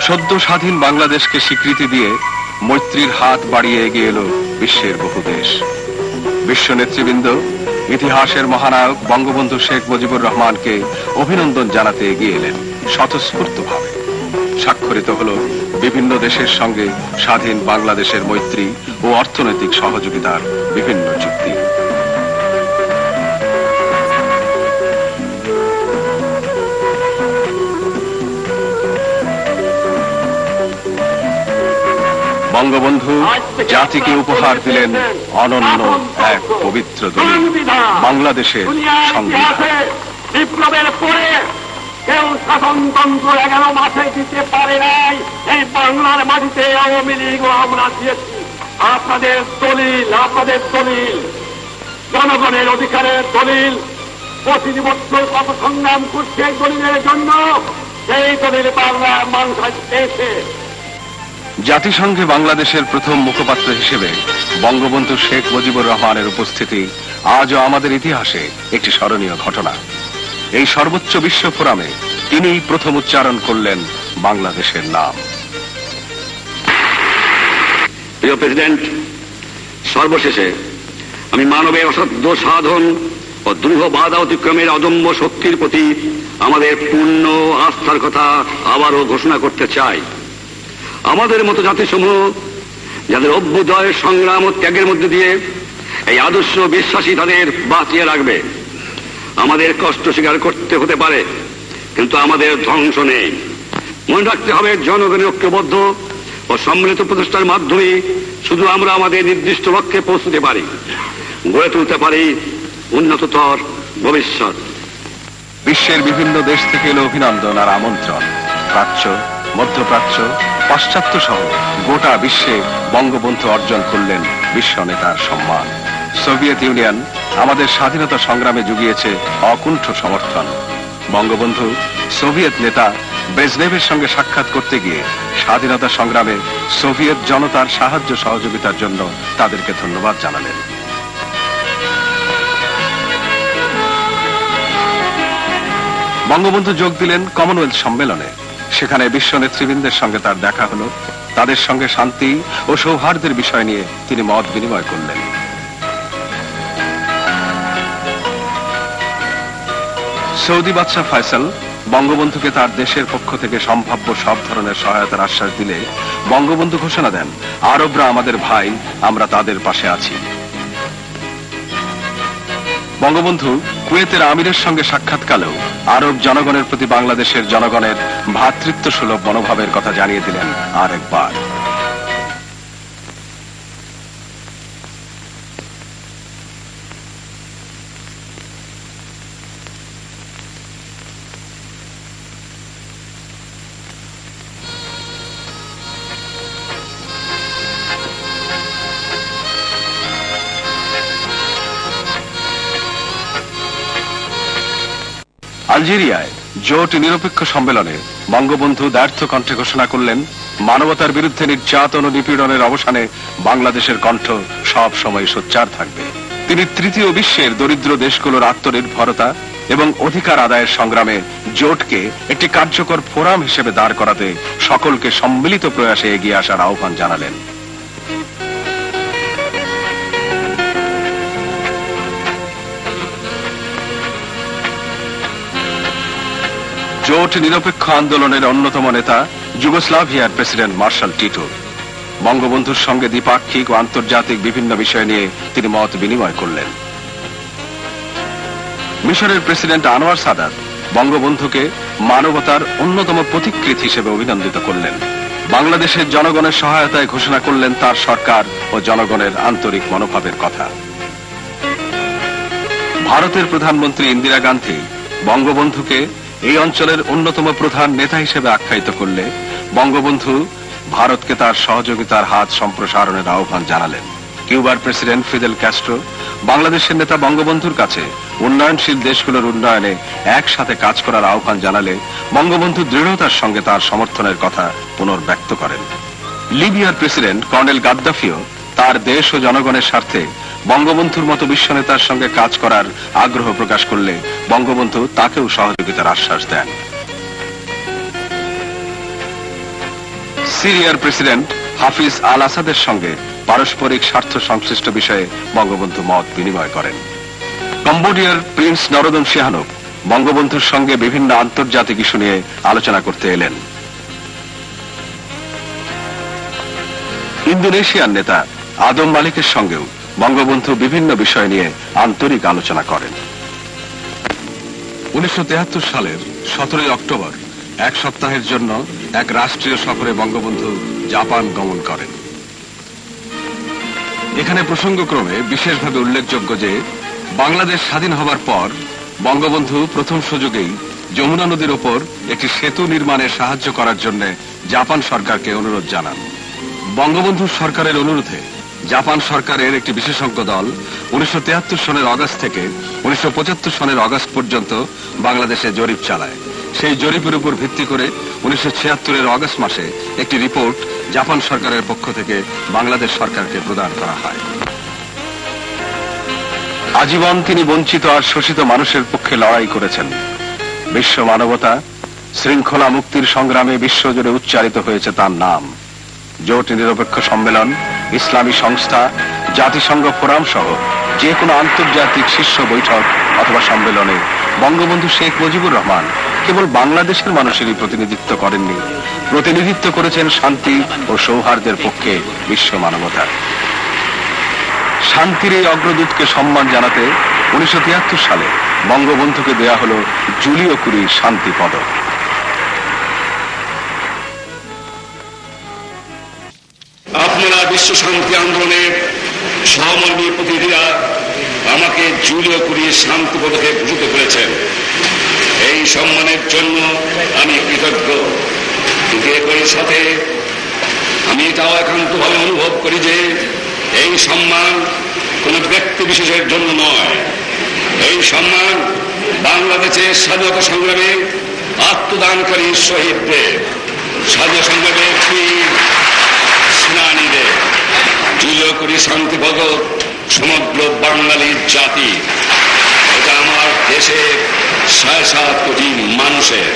সদ্য স্বাধীন বাংলাদেশকে স্বীকৃতি দিয়ে মৈত্রীর হাত বাড়িয়ে এগিয়ে এলো বিশ্বের বহু দেশ। বিশ্ব নেতৃবৃন্দ ইতিহাসের মহানায়ক বঙ্গবন্ধু শেখ মুজিবুর রহমানকে অভিনন্দন জানাতে এগিয়ে এলেন স্বতঃস্ফূর্তভাবে। স্বাক্ষরিত হল বিভিন্ন দেশের সঙ্গে স্বাধীন বাংলাদেশের মৈত্রী ও অর্থনৈতিক সহযোগিতার বিভিন্ন চুক্তি। বঙ্গবন্ধু জাতিকে উপহার দিলেন অনন্য এক পবিত্র দলিল, বাংলাদেশের সংবিধান। বিপ্লবের পরে কেউ শাসনতন্ত্র 11 মাসে দিতে পারে নাই। এই বাংলার মাটিতে আওয়ামী লীগও আমরা দিয়েছি। আপনাদের দলিল জনগণের অধিকারের দলিল। 25 বছর কত সংগ্রাম করছে এই দলিলের জন্য, সেই দলিল বাংলার মানুষ পেয়েছে। জাতিসংঘে বাংলাদেশের প্রথম মুখপাত্র হিসেবে বঙ্গবন্ধু শেখ মুজিবুর রহমানের উপস্থিতি আজও আমাদের ইতিহাসে একটি স্মরণীয় ঘটনা। এই সর্বোচ্চ বিশ্ব ফোরামে তিনি প্রথম উচ্চারণ করলেন বাংলাদেশের নাম। প্রিয় প্রেসিডেন্ট, সর্বশেষে আমি মানবের অসাধ্য সাধন ও দ্রুহ বাধা অতিক্রমের অদম্য শক্তির প্রতি আমাদের পূর্ণ আস্থার কথা আবারও ঘোষণা করতে চাই। আমাদের মতো জাতিসমূহ যাদের অভ্যুদয় সংগ্রাম ও ত্যাগের মধ্যে দিয়ে এই আদর্শ বিশ্বাসী তাদের বাঁচিয়ে রাখবে। আমাদের কষ্ট স্বীকার করতে হতে পারে, কিন্তু আমাদের ধ্বংস নেই। মনে রাখতে হবে, জনগণের ঐক্যবদ্ধ ও সম্মিলিত প্রচেষ্টার মাধ্যমে শুধু আমরা আমাদের নির্দিষ্ট লক্ষ্যে পৌঁছতে পারি, গড়ে তুলতে পারি উন্নততর ভবিষ্যৎ। বিশ্বের বিভিন্ন দেশ থেকে এলো অভিনন্দন আর আমন্ত্রণ। প্রাচ্য, মধ্যপ্রাচ্য, পাশ্চাত্য সহ গোটা বিশ্বে বঙ্গবন্ধু অর্জন করলেন বিশ্ব নেতার সম্মান। সোভিয়েত ইউনিয়ন আমাদের স্বাধীনতা সংগ্রামে জুগিয়েছে অকুণ্ঠ সমর্থন। বঙ্গবন্ধু সোভিয়েত নেতা ব্রেজনেভের সঙ্গে সাক্ষাৎ করতে গিয়ে স্বাধীনতা সংগ্রামে সোভিয়েত জনতার সাহায্য সহযোগিতার জন্য তাদেরকে ধন্যবাদ জানালেন। বঙ্গবন্ধু যোগ দিলেন কমনওয়েলথ সম্মেলনে। সেখানে বিশ্ব নেতৃবৃন্দের সঙ্গে তার দেখা হল। তাদের সঙ্গে শান্তি ও সৌহার্দ্যের বিষয় নিয়ে তিনি মত বিনিময় করলেন। সৌদি বাদশাহ ফয়সাল বঙ্গবন্ধুকে তার দেশের পক্ষ থেকে সম্ভাব্য সব ধরনের সহায়তার আশ্বাস দিলে বঙ্গবন্ধু ঘোষণা দেন, আরবরা আমাদের ভাই, আমরা তাদের পাশে আছি। বঙ্গবন্ধু কুয়েতের আমিরের সঙ্গে সাক্ষাৎকালেও আরব জনগণের প্রতি বাংলাদেশের জনগণের ভ্রাতৃত্ব সুলভ মনোভাবের কথা জানিয়ে দিলেন আরেকবার। আলজেরিয়ায় জোট নিরপেক্ষ সম্মেলনে বঙ্গবন্ধু দ্ব্যর্থ কণ্ঠে ঘোষণা করলেন, মানবতার বিরুদ্ধে নির্যাতন ও নিপীড়নের অবসানে বাংলাদেশের কণ্ঠ সব সময় সোচ্চার থাকবে। তিনি তৃতীয় বিশ্বের দরিদ্র দেশগুলোর আত্মনির্ভরতা এবং অধিকার আদায়ের সংগ্রামে জোটকে একটি কার্যকর ফোরাম হিসেবে দাঁড় করাতে সকলকে সম্মিলিত প্রয়াসে এগিয়ে আসার আহ্বান জানালেন। জোট নিরপেক্ষ আন্দোলনের অন্যতম নেতা যুগোস্লাভিয়ার প্রেসিডেন্ট মার্শাল টিটো। বঙ্গবন্ধুর সঙ্গে দ্বিপাক্ষিক ও আন্তর্জাতিক বিভিন্ন বিষয় নিয়ে তিনি মত বিনিময় করলেন। মিশরের প্রেসিডেন্ট আনোয়ার সাদাত বঙ্গবন্ধুকে মানবতার অন্যতম প্রতিকৃতি হিসেবে অভিনন্দিত করলেন। বাংলাদেশের জনগণের সহায়তায় ঘোষণা করলেন তার সরকার ও জনগণের আন্তরিক মনোভাবের কথা। ভারতের প্রধানমন্ত্রী ইন্দিরা গান্ধী বঙ্গবন্ধুকে এই অঞ্চলের অন্যতম প্রধান নেতা হিসেবে আখ্যায়িত করলে বঙ্গবন্ধু ভারতকে তার সহযোগিতার হাত সম্প্রসারণের আহ্বান জানালেন। কিউবার প্রেসিডেন্ট ফিদেল ক্যাস্ট্রো বাংলাদেশের নেতা বঙ্গবন্ধুর কাছে উন্নয়নশীল দেশগুলোর উন্নয়নে একসাথে কাজ করার আহ্বান জানালে বঙ্গবন্ধু দৃঢ়তার সঙ্গে তার সমর্থনের কথা পুনর্ব্যক্ত করেন। লিবিয়ার প্রেসিডেন্ট কর্নেল গাদ্দাফিও তার দেশ ও জনগণের স্বার্থে বঙ্গবন্ধুর মতো বিশ্ব নেতার সঙ্গে কাজ করার আগ্রহ প্রকাশ করলে বঙ্গবন্ধু তাকেও সহযোগিতার আশ্বাস দেন। সিরিয়ার প্রেসিডেন্ট হাফিজ আল আসাদের সঙ্গে পারস্পরিক স্বার্থ সংশ্লিষ্ট বিষয়ে বঙ্গবন্ধু মত বিনিময় করেন। কম্বোডিয়ার প্রিন্স নরোদম সিহানুক বঙ্গবন্ধুর সঙ্গে বিভিন্ন আন্তর্জাতিক ইস্যু নিয়ে আলোচনা করতে এলেন। ইন্দোনেশিয়ার নেতা আদম মালিকের সঙ্গেও বঙ্গবন্ধু বিভিন্ন বিষয় নিয়ে আন্তরিক আলোচনা করেন। 1973 সালের 17 অক্টোবর এক সপ্তাহের জন্য এক রাষ্ট্রীয় সফরে বঙ্গবন্ধু জাপান গমন করেন। এখানে প্রসঙ্গক্রমে বিশেষভাবে উল্লেখযোগ্য যে বাংলাদেশ স্বাধীন হবার পর বঙ্গবন্ধু প্রথম সুযোগেই যমুনা নদীর ওপর একটি সেতু নির্মাণে সাহায্য করার জন্য জাপান সরকারকে অনুরোধ জানান। বঙ্গবন্ধু সরকারের অনুরোধে জাপান সরকারের একটি বিশেষজ্ঞ দল 1973 সনের অগাস্ট থেকে 1975 সনের অগাস্ট পর্যন্ত বাংলাদেশে জরিপ চালায়। সেই জরিপের উপর ভিত্তি করে 1976 অগাস্ট মাসে একটি রিপোর্ট জাপান সরকারের পক্ষ থেকে বাংলাদেশ সরকারকে প্রদান করা হয়। আজীবন তিনি বঞ্চিত আর শোষিত মানুষের পক্ষে লড়াই করেছেন। বিশ্ব মানবতা শৃঙ্খলা মুক্তির সংগ্রামে বিশ্বজুড়ে উচ্চারিত হয়েছে তার নাম। জোট নিরপেক্ষ সম্মেলন, ইসলামী সংস্থা, জাতিসংঘ ফোরাম সহ যে কোনো আন্তর্জাতিক শীর্ষ বৈঠক অথবা সম্মেলনে বঙ্গবন্ধু শেখ মুজিবুর রহমান কেবল বাংলাদেশের মানুষেরই প্রতিনিধিত্ব করেননি, প্রতিনিধিত্ব করেছেন শান্তি ও সৌহার্দ্যের পক্ষে বিশ্ব মানবতা। শান্তির এই অগ্রদূতকে সম্মান জানাতে 1973 সালে বঙ্গবন্ধুকে দেয়া হল জুলিও কুরি শান্তি পদক। আপনারা বিশ্ব শান্তি আন্দোলনের সহমর্মী প্রতিনিধিরা আমাকে জুলিও কুরি শান্তি পদকে ভূষিত করেছেন। এই সম্মানের জন্য আমি কৃতজ্ঞ। কিন্তু একই সাথে আমি এটাও একান্তভাবে অনুভব করি যে এই সম্মান কোন ব্যক্তি বিশেষের জন্য নয়। এই সম্মান বাংলাদেশের স্বাধীনতা সংগ্রামে আত্মদানকারী শহীদদের, স্বাধীনতা সংগ্রামের বীর সেনানীদের। জুলিও কুরি শান্তি পদক সমগ্র বাঙালির জাতি, এটা আমার দেশের 7.5 কোটি মানুষের।